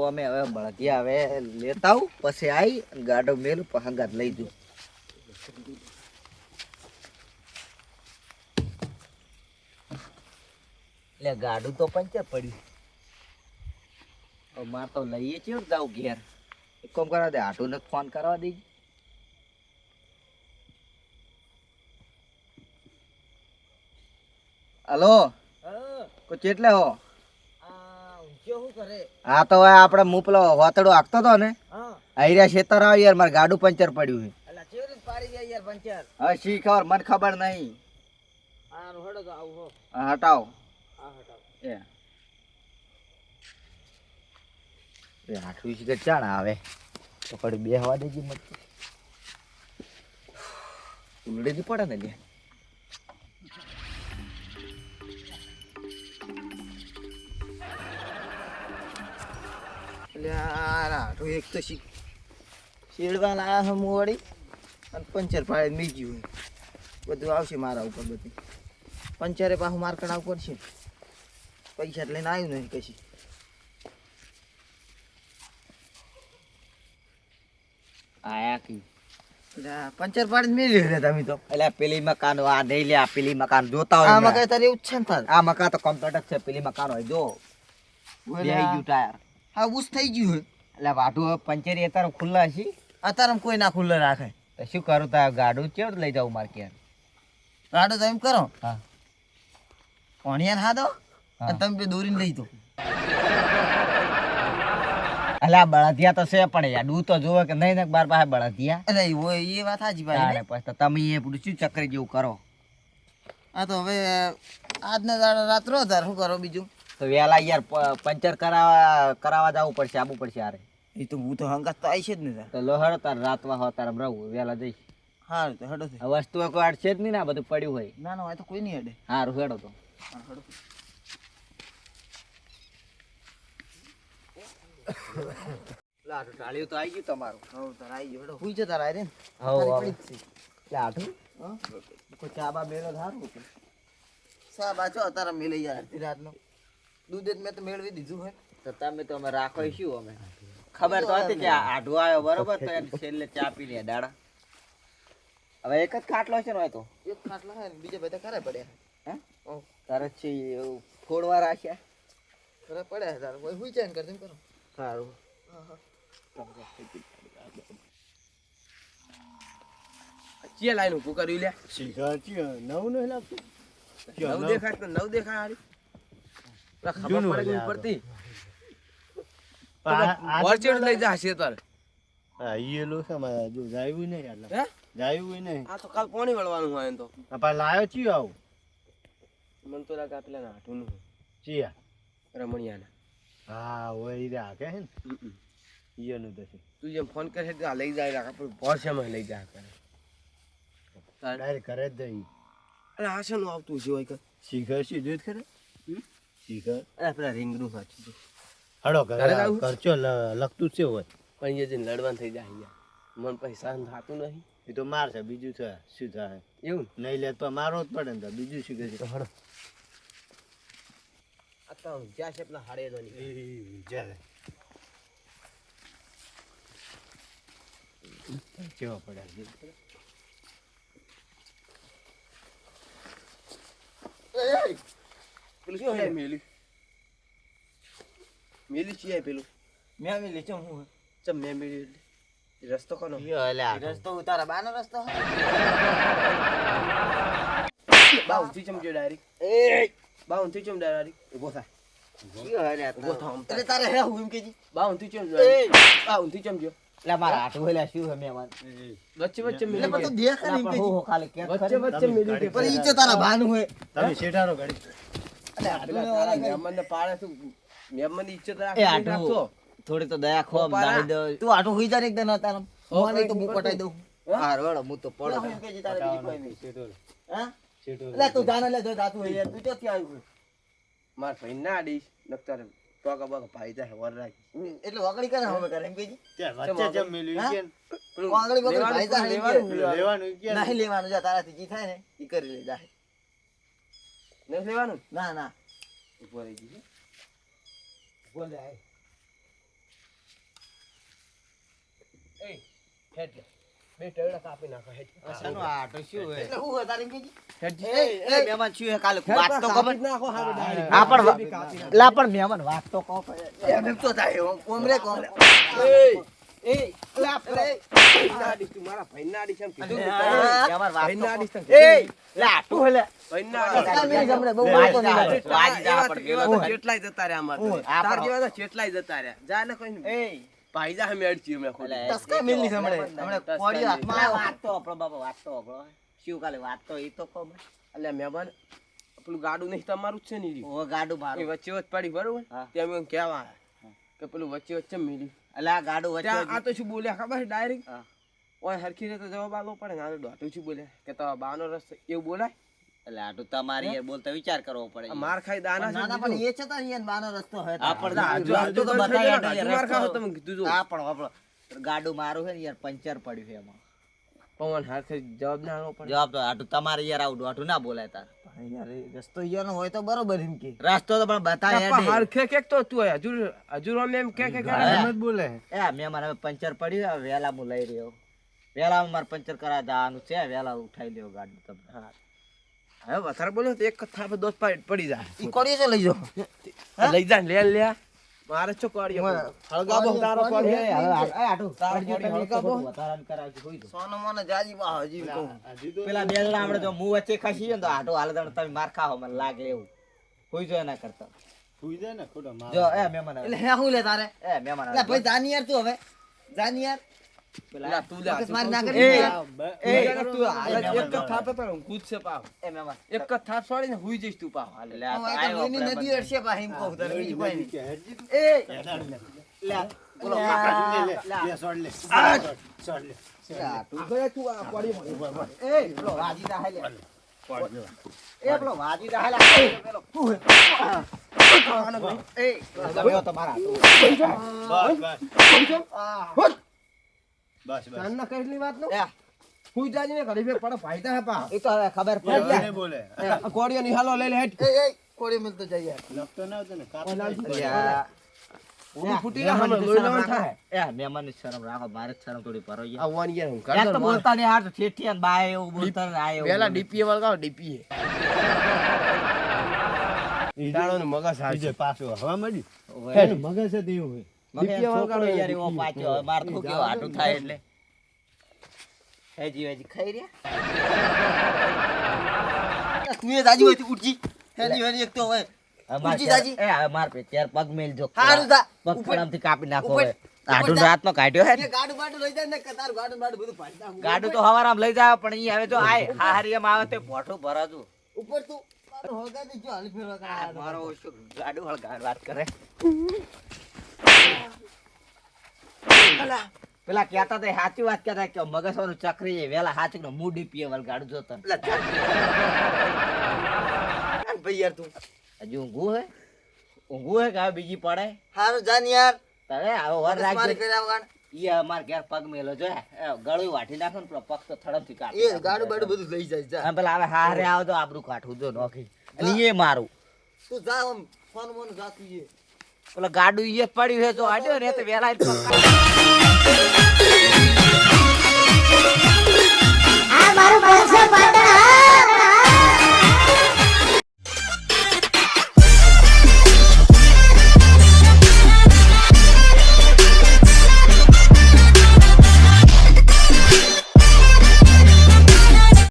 અમે હવે બળદિયા હવે લેતા આવું પછી આવી ગાડો મેલું પહંગાત લઈ જઉં. એટલે ગાડું તો પંચર પડ્યું. હવે માર તો લઈએ છીએ જાઉં ઘેર. એક કામ કરવા દે, આટુને ફોન કરવા દે. હલો કોઈ ચેટલે હો? હા તો હવે આપણે હું પેલો હોતડો હાંકતો હતો ને, આઈરિયા ખેતર આવ્યો યાર, મારે ગાડું પંચર પડ્યું છે. હવે શી ખબર, મને ખબર નહીં. હટાવો એ આઠું છે ચાણ આવે તો કડી બે હવા દેજી મત ઉલડી જ પડે ને લે. આઠું એક તો શેડવા લાયા હમ વળી અને પંચર પાડે મી ગયું બધું આવશે મારા ઉપર. બધું પંચરે પાછું માર કઢાવવું પડશે. પૈસા લઈને આવ્યું નહીં કશી. આયા કી પંચર પાડી મેલી રે તમે તો. એટલે પેલી મકાન આ નહીં લે, આ પેલી મકાન જોતા હોય. આ મકાન તારે એવું જ છે ને? આ મકાન તો કમ્પ્લીટ છે. પેલી મકાન હોય જો બેહી ગયું ટાયર. હા બુસ થઈ ગયું. એટલે વાઢું પંચર અત્યારે ખુલ્લા છે. અત્યારે કોઈ ના ખુલ્લા રાખે તો શું કરું? તાર ગાડું કેવું લઈ જાઉં મારે ક્યાં? ગાડું તો એમ કરો, હા પાણીયા હા દો અને તમે દોરીને લઈ દો. અલા બળદિયા તો છે પણ યાડું તો જોવે કે નહીં ને બાર પાસે બળદિયા. અરે હોય એ વાત સાચી ભાઈ. પછી તમે એ બધું શું ચક્કર જેવું કરો? હા તો હવે આજના દાડો રાત્રો તાર શું કરો બીજું? તો વેલા યાર પંચર કરાવવા જવું પડશે, આવવું પડશે. યાર એ તો હું તો હંગાત તો આવી છે જ ને. તો લો હેડો તાર રાતમાં હો તાર રહું વેલા જઈશ. હા તો હેડો. વસ્તુ કોઈ અડશે જ નહીં ને, બધું પડ્યું હોય. ના ના હોય તો કોઈ નહીં હેડે. સારું હેડો તો. હેડો ટાળ્યું તો આવી ગયું તમારું. હવ તાર આવી ગયું. હેડો હુઈ છે તાર આરે ને. હવ લાઠું કોઈ ચા બા મેળો સારું કે સા બાચો તારા મેલે યાર રાતનો દૂધ જ મેં તો મેળવી દીધું હોય. તો તમે તો અમે રાખો શું? અમે ખબર તો હતી કે આઢો આવ્યો બરોબર, તો એને છેલ્લે ચા પી લે દાડા. હવે એક જ ખાટલો છે ને? હોય તો એક ખાટલો છે ને, બીજા બધા ખરા પડ્યા. હે તારે છે એવું ફોડવા રાખ્યા ખરા પડ્યા તારે કોઈ હુઈ જાય ને કરતી કરો. સારું ચે લાઈન ઉભું કર્યું લે. નવ નહીં લાગતું. નવ દેખાય તો નવ દેખાય. હારી ખબર પડે કે ઉપરથી વરચેડ લઈ જાશે તારે. હા ઈ લો છે મારા જો જાયું નહીં. એટલે હે જાયું નહીં. આ તો કાલ પાણી વળવાનું હોય એમ તો. આ લાયો ચી આવ મન તો લાગે પેલા નાઠું નું ચિયા રમણિયાના. હા ઓય ઈ રાખે હે ને ઈ નું તો છે. તું જેમ ફોન કરે તો લઈ જાય રાખ પણ પોર્શમાં લઈ જા કરે. ડાયરેક્ટ કરે જ દઈ. અરે આ શેનું આવતું છે હોય કે શીખર સીધું જ ખરે. શીખર અરે પેલા રીંગનું સાચું હડો કરચો લખતું છે હોય પણ એ જે લડવાનું થઈ જાય મન પૈસા થતું નહીં. એ તો મારશે બીજું છે શું થાય એવું નહીં લે તો મારવો જ પડે ને. તો બીજું શું કહે છે? હડો આ તો જ્યાં છે પેલા હાડે તો નહીં જાય કેવા પડ્યા પેલું શું હે મેલી મેલી છે પેલું મેં મેલી ચમ હું ચમ મેં મેલી રસ્તો કોનો? રસ્તો ઉતારા બાનો રસ્તો બાઉથી ચમજો ડાયરેક્ટ. એ બાઉથી ચમ ડાયરેક્ટ ઉભો થા. ઉભો થા એટલે તારે હે હું એમ કેજી બાઉથી ચમજો. એ બાઉથી ચમજો. એટલે મારા હાથ હોયલા શું હે મહેમાન વચ્ચે વચ્ચે મેલી એટલે તો દેખ ને એમ કેજી હો ખાલી કે વચ્ચે વચ્ચે મેલી કે પર ઈચે તારા બાનું હોય તમે શેઠારો ગાડી. એટલે તારા મહેમાન ને પાડે તું મહેમાન ની ઈચ્છા રાખો. થોડી તો દયા ખોમ દાઈ દો. તું આટો હોઈ જા એકદમ નતા મોને તો હું પટાઈ દઉં. હાર વળો હું તો પડો એમ કે તારે બીજી કોઈ નહીં. શેઠો હા શેઠો એટલે તું જાને લે જો જાતું હોય તું ક્યાંથી આવ્યું? માર ભાઈ ના ડીશ નકતર ટોકા બકા ભાઈ જાય વર રાખી એટલે વાગડી કરે હવે કરે એમ કેજી ત્યાં વચ્ચે જમ મેલ્યું છે ને વાગડી બકા ભાઈ જાય લેવાનું કે નહીં લેવાનું જા તારાથી જી થાય ને ઈ કરી લે જાય. નહીં લેવાનું ના ના ઉપર રહી ગઈ બોલ જાય એ હેડ લે બે ટેવડા કાપી નાખો હેડ અસાનો આટો શું હે એટલે હું વધારે કેજી હેડ એ મહેમાન શું હે કાલે વાત તો ખબર નાખો હારો ડાયરેક્ટ આ પણ લા પણ મહેમાન વાત તો કહો એમ તો થાય ઓમરે કોમ એ લા પ્રે ના ડીશ તું મારા ભાઈના ડીશ એમ કીધું મહેમાન વાત ભાઈના ડીશ એ લા આટો હે લે ભાઈના મીરી જમણે બહુ કેટલાય જતા રહ્યા અમાર તાર જેવા તો કેટલાય જતા રહ્યા જા ને કોઈ એ ભાઈ જા મેડ ચી મે ખોલી તસકા મિલની હમણે કોડિયો હાથમાં વાત તો આપણો બાબા વાત તો આપણો શું કાલે વાત તો ઈ તો કહો એટલે મહેમાન પેલું ગાડું નહીં તમારું જ છે ને ઈ ઓ ગાડું એ મારું વચ્ચે વચ્ચે પડી બરોબર તેમ એમ કહેવા કે પેલું વચ્ચે વચ્ચે મિલી એટલે આ ગાડું વચ્ચે આ તો શું બોલ્યા ખબર છે ડાયરેક્ટ ઓય હરખી રીતે જવાબ આલવો પડે ને આ દોઢું શું બોલ્યા કે તો બાનો રસ એવું બોલાય એટલે આટું તમારી યાર બોલતા વિચાર કરવો પડે આ માર ખાઈ દાના છે ના પણ એ છતાં યાર બાનો રસ્તો હે આ પણ હજુ તો બતાયા માર ખાવ તમે કીધું જો આ પણ આપણો ગાડું મારું છે ને યાર પંચર પડ્યું છે એમાં પવન હરખી જવાબ ના આલવો પડે જવાબ તો આટું તમારે યાર આવું દોઢું ના બોલાય તાર યાર રસ્તો યાર હોય તો બરોબર એમ કે રસ્તો તો પણ બતાય પણ હરખે કે તો તું હજુ અમે એમ કે એમ જ બોલે એ મહેમાન હવે પંચર પડ્યું હવે વેલા હું લઈ રહ્યો વેલા મારે પંચર કરા જવાનું છે વેલા ઉઠાઈ લેવો ગાડી તમે હા હવે વધારે બોલો તો એક કથા પર દોસ્ત પડી જાય ઈ કોડીએ છે લઈ જાઓ લઈ જા લે મારે છો કોડીએ હળગાબો તારો કોડીએ હવે આટું તારજો તમે હળગાબો વધારાન કરાવજો હોઈ દો સોનો મને જાજી બા હજી કહું પેલા બે જણા આપણે જો મું વચ્ચે ખસી ને તો આટો હાલ દણ તમે માર ખાઓ મને લાગે એવું હોઈ જો એના કરતા સુઈ જાય ને ખોટો માર જો એ મહેમાન એટલે હે હું લે તારે એ મહેમાન એટલે ભાઈ જાની યાર તું હવે જાની યાર પેલા તું લે માર ના એ એ તું એક કથા પર પર કૂદ છે પાવ એ મહેમાન એક કથા છોડી ને હુઈ જઈશ તું પાવ લે આ તો આયો નદી અડશે પા એમ કહું તારે બીજું કોઈ નહીં કે હેડજી તું એ લે બોલો લે સોડ લે સોડ લે તું ગયો તું આ કોડી એ પેલો વાજી દા લે એ પેલો વાજી દા લે પેલો એ ગમ્યો તમારા બસ બસ ના કઈલી વાત નો એ હુઈ જાજી ને ઘડી બે પડ ફાયદા હે પા એ તો હવે ખબર પડી બોલે જાય બોલે કોડીઓ નિહાલો લઈ લે હેટ એ કોડી મિલતો જાય લખતો ના હતો ને યાર ઉડી ફૂટી ના હમે લોઈ લેવાનું થાય એ મહેમાન ની શરમ રાખો મારે જ શરમ થોડી પરો યાર આવવાની યાર હું યાર તો કર બોલતા નહીં હાથ ઠેઠી અને બાય એવું બોલતા ને આય પેલા ડીપીએ વળગાવ ડીપીએ તાળો નું મગજ હાલ બીજે પાછો હવા મળી હે એનું મગજ છે દેવું હોય મગે છોકરો યાર એવો પાછો હવે માર તો કેવો આટું થાય એટલે હેજી હેજી ખાઈ રહ્યા તું એ દાજી હોય ઉઠજી હેલી હેલી એક તો હોય ઉજી દાજી એ હવે માર પે ચાર પગ મેલ જો હારું તા પગ પડામથી કાપી નાખો હવે આટું રાત નો કાઢ્યો હે ગાડું બાડું લઈ જાય ને તારું ગાડું બાડું બધું પાડી નાખું ગાડું તો હવારામ લઈ જાય પણ ઈ હવે જો આય હારી એમ આવે તો ભોઠું ભરાતું ઉપર તું હોગા દે જો હાલ ફેરવા કરા મારો શું ગાડું હળગાડ વાત કરે પેલા કહેતા હતા સાચી વાત કહેતા કે મગજવાનું ચક્રી છે વેલા સાચું નો મૂડી પીએ વલ ગાડું જોતા ભાઈ યાર તું હજુ ઊંઘું હે કે હવે બીજી પડે હારું જાન યાર તારે હવે વર મારી રાખજે કર્યા વગર ઈ અમાર ઘેર પગ મેલો જો ગળું વાટી નાખો ને પેલો પગ તો થડમથી કાઢ એ ગાડું બાડું બધું લઈ જાય જા પેલા હવે હારે આવો તો આબરૂ કાઠું જો નોખી અને એ મારું તું જા આમ ફોન મોન જાતું છે પેલા ગાડું ઈ પડ્યું છે તો આડ્યો ને તો વેલા આ મારું બાળક છે